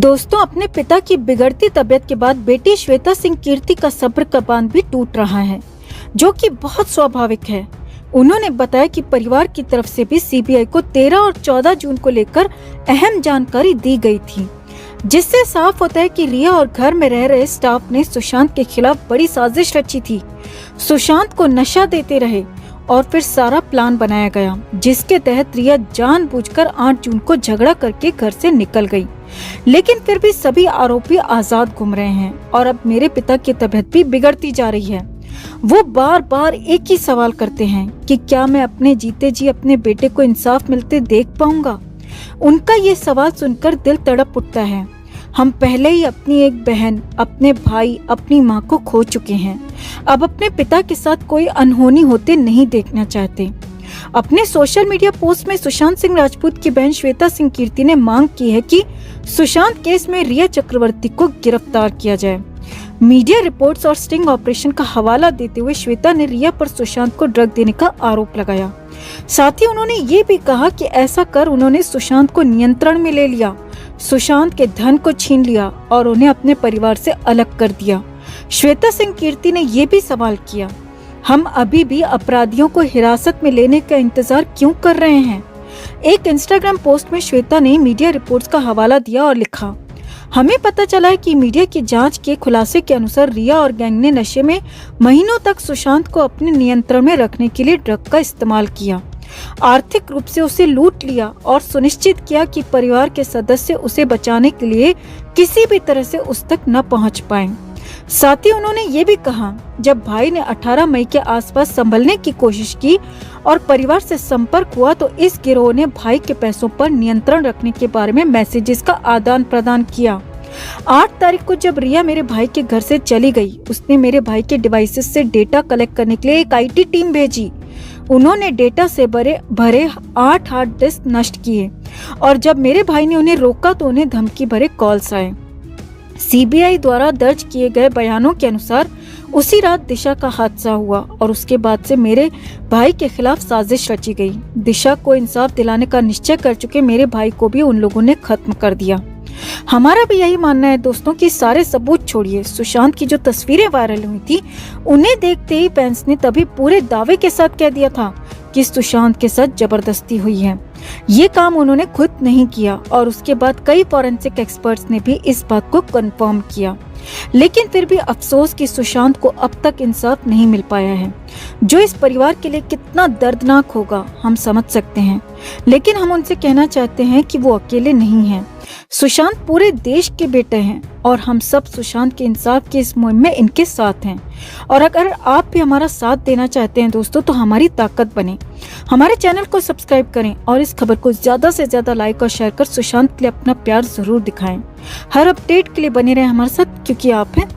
दोस्तों, अपने पिता की बिगड़ती तबीयत के बाद बेटी श्वेता सिंह कीर्ति का सब्र का बांध भी टूट रहा है, जो कि बहुत स्वाभाविक है। उन्होंने बताया कि परिवार की तरफ से भी सीबीआई को 13 और 14 जून को लेकर अहम जानकारी दी गई थी, जिससे साफ होता है कि रिया और घर में रह रहे स्टाफ ने सुशांत के खिलाफ बड़ी साजिश रची थी। सुशांत को नशा देते रहे और फिर सारा प्लान बनाया गया, जिसके तहत रिया जानबूझकर 8 जून को झगड़ा करके घर से निकल गई। लेकिन फिर भी सभी आरोपी आजाद घूम रहे हैं और अब मेरे पिता की तबीयत भी बिगड़ती जा रही है। वो बार बार एक ही सवाल करते हैं कि क्या मैं अपने जीते जी अपने बेटे को इंसाफ मिलते देख पाऊंगा। उनका ये सवाल सुनकर दिल तड़प उठता है। हम पहले ही अपनी एक बहन, अपने भाई, अपनी माँ को खो चुके हैं। अब अपने पिता के साथ कोई अनहोनी होते नहीं देखना चाहते। अपने सोशल मीडिया पोस्ट में सुशांत सिंह राजपूत की बहन श्वेता सिंह कीर्ति ने मांग की है कि सुशांत केस में रिया चक्रवर्ती को गिरफ्तार किया जाए। मीडिया रिपोर्ट्स और स्टिंग ऑपरेशन का हवाला देते हुए श्वेता ने रिया पर सुशांत को ड्रग देने का आरोप लगाया। साथ ही उन्होंने ये भी कहा कि ऐसा कर उन्होंने सुशांत को नियंत्रण में ले लिया, सुशांत के धन को छीन लिया और उन्हें अपने परिवार से अलग कर दिया। श्वेता सिंह कीर्ति ने ये भी सवाल किया, हम अभी भी अपराधियों को हिरासत में लेने का इंतजार क्यों कर रहे हैं। एक इंस्टाग्राम पोस्ट में श्वेता ने मीडिया रिपोर्ट्स का हवाला दिया और लिखा, हमें पता चला है कि मीडिया की जांच के खुलासे के अनुसार रिया और गैंग ने नशे में महीनों तक सुशांत को अपने नियंत्रण में रखने के लिए ड्रग का इस्तेमाल किया, आर्थिक रूप से उसे लूट लिया और सुनिश्चित किया कि परिवार के सदस्य उसे बचाने के लिए किसी भी तरह से उस तक न पहुंच पाएं। साथ ही उन्होंने ये भी कहा, जब भाई ने 18 मई के आसपास संभलने की कोशिश की और परिवार से संपर्क हुआ तो इस गिरोह ने भाई के पैसों पर नियंत्रण रखने के बारे में मैसेजेस का आदान प्रदान किया। 8 तारीख को जब रिया मेरे भाई के घर से चली गई, उसने मेरे भाई के डिवाइसेस से डेटा कलेक्ट करने के लिए एक आईटी टीम भेजी। उन्होंने डेटा से भरे 8 हार्ड डिस्क नष्ट किए और जब मेरे भाई ने उन्हें रोका तो उन्हें धमकी भरे कॉल्स आए। सीबीआई द्वारा दर्ज किए गए बयानों के अनुसार उसी रात दिशा का हादसा हुआ और उसके बाद से मेरे भाई के खिलाफ साजिश रची गई। दिशा को इंसाफ दिलाने का निश्चय कर चुके मेरे भाई को भी उन लोगों ने खत्म कर दिया। हमारा भी यही मानना है दोस्तों कि सारे सबूत छोड़िए, सुशांत की जो तस्वीरें वायरल हुई थी उन्हें देखते ही फैंस ने तभी पूरे दावे के साथ कह दिया था कि सुशांत के साथ जबरदस्ती हुई है। ये काम उन्होंने खुद नहीं किया और उसके बाद कई फॉरेंसिक एक्सपर्ट्स ने भी इस बात को कंफर्म किया। लेकिन फिर भी अफसोस कि सुशांत को अब तक इंसाफ नहीं मिल पाया है, जो इस परिवार के लिए कितना दर्दनाक होगा हम समझ सकते हैं। लेकिन हम उनसे कहना चाहते हैं कि वो अकेले नहीं हैं। सुशांत पूरे देश के बेटे हैं और हम सब सुशांत के इंसाफ की इस मुहिम में इनके साथ हैं। और अगर आप भी हमारा साथ देना चाहते हैं दोस्तों, तो हमारी ताकत बने, हमारे चैनल को सब्सक्राइब करें और इस खबर को ज्यादा से ज्यादा लाइक और शेयर कर सुशांत के लिए अपना प्यार जरूर दिखाएं। हर अपडेट के लिए बने रहें हमारे साथ, क्योंकि आप हैं